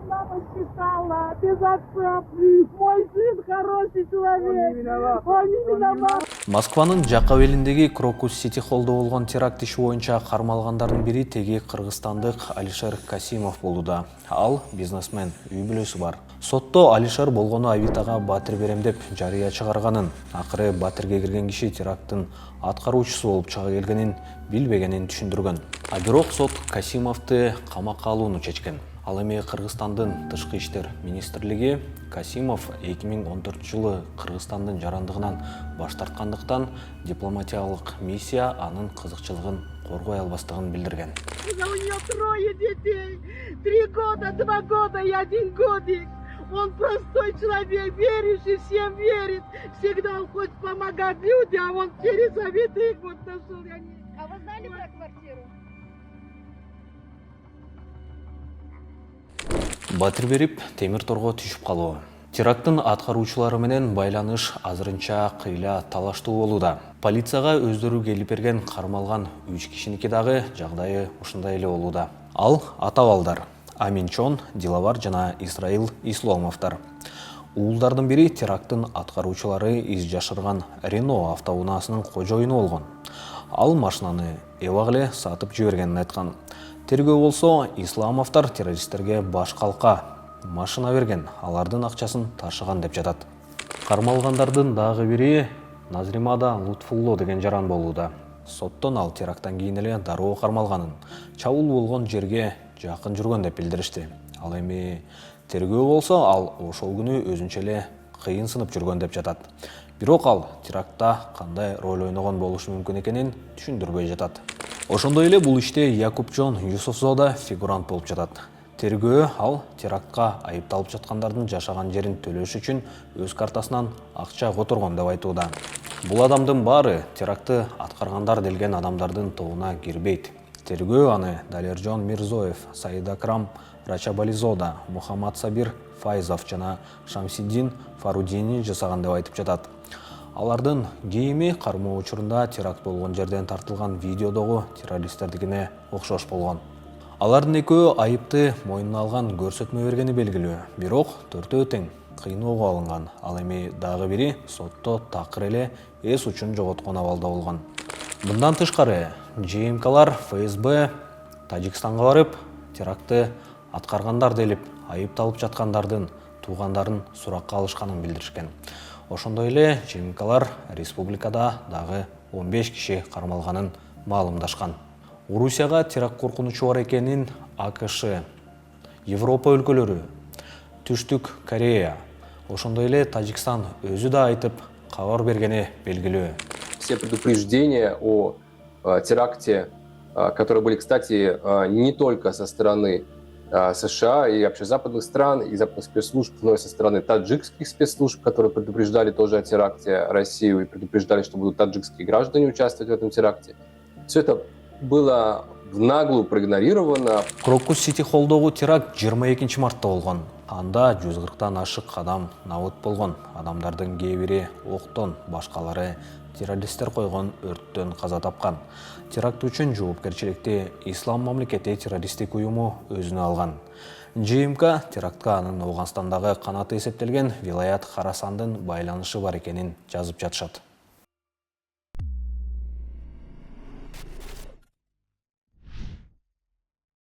мама считала, без отца. Мой сын хороший человек. Он не виноват. Москванын жакка белиндеги Крокус Сити холлдо болгон теракт иши боюнча кармалгандардын бири теги кыргызстандык Алишер Касимов болууда. Ал бизнесмен, үй бүлөсү бар. Сотто Алишер болгону Авитага батир берем деп жарыя чыгарганын, акыры батирге кирген киши теракттын аткаруучусу болуп чыга келгенин билбегенин түшүндүргөн. А бирок сот Касимовду камакка алууну чечкен. Ал эми Кыргызстандын Тышкы иштер министрлиги Касимов 2014 жылы Кыргызстандын жарандыгынан баш тарткандыктан дипломатиялык миссия анын кызыкчылыгын коргой албастыгын билдирген. У нее 3 детей. 3 года, 2 года и 1 годик. Он простой человек, верующий, всем верит. Всегда он хочет помогать людям, а он через обиды вот нашел. А вы знали про квартиру? Батир берип, темир торго түшүп калуу. Теракттын аткаруучулары менен байланыш азырынча кыйла талаштуу болууда. Полицияга өздөрү келип берген кармалган 3 кишиники дагы жагдайы ушундай эле болууда. Ал ата балдар Аминчон, Диловар жана Исраил Исломовдор. Уулдардын бири теракттын аткаруучулары из жашырган Рено автоунаасынын кожоюну болгон. Ал машинаны эбак эле сатып жибергенин айткан. Тергөө болсо Исламовдор террористтерге баш калка машина берген, алардын акчасын ташыган деп жатат. Кармалгандардын дагы бири Назримада Лутфулло деген жаран болууда. Соттон ал теракттан кийин эле дароо кармалганын, чабуул болгон жерге жакын жүргөн деп билдиришти. Ал эми тергөө болсо ал ошол күнү өзүнчө эле кыйын сынып жүргөн деп жатат. Бирок ал терактта кандай роль ойногон болушу мүмкүн экенин түшүндүрбөй жатат. Ошондой эле бул иште Якупжон Юсуфзо да фигурант болуп жатат. Тергөө ал терактка айыпталып жаткандардын жашаган жерин төлөш үчүн өз картасынан акча которгон деп айтууда. Бул адамдын баары терактты аткаргандар делген адамдардын тобуна кирбейт. Тергөө аны Далержон Мирзоев, Саидакрам Рачабализода, Мухаммад Сабир Файзов жана Шамсиддин Фарудини жасаган деп айтып жатат. Алардын кийими кармоо учурунда теракт болгон жерден тартылган видеодогу террористтердикине окшош болгон. Алардын экөө айыпты мойнуна алган, көрсөтмө бергени белгилүү. Бирок төртөө тең кыйноого алынган. Ал эми дагы бири сотто такыр эле эс учун жоготкон абалда болгон. Мындан тышкары ЖМКлар ФСБ Тажикстанга барып, терактты аткаргандар делип айыпталып жаткандардын туугандарын суракка алышканын билдиришкен. Ошондой эле ЖМКлар республикада дагы 15 киши кармалганын маалымдашкан. Орусияга теракт коркунучу бар экенин АКШ, Европа өлкөлөрү, Түштүк Корея, ошондой эле Тажикстан өзү да айтып кабар бергени белгилүү. Все предупреждения о теракте, которые были, кстати, не только со стороны США и вообще западных стран и западных спецслужб, но и со стороны таджикских спецслужб, которые предупреждали тоже о теракте Россию и предупреждали, что будут таджикские граждане участвовать в этом теракте. Все это было в наглую проигнорировано. Крокус Сити холлдогу теракт 22 мартта болгон. Анда 140тан ашык адам набыт болгон. Адамдардын кээ бири октон, башкалары террористтер койгон өрттөн каза тапкан. Теракт үчүн жоопкерчиликти Ислам мамлекети террористтик уюму өзүнө алган. ЖМК терактка анын Ауганстандагы канаты эсептелген вилаят Харасандын байланышы бар экенин жазып жатышат.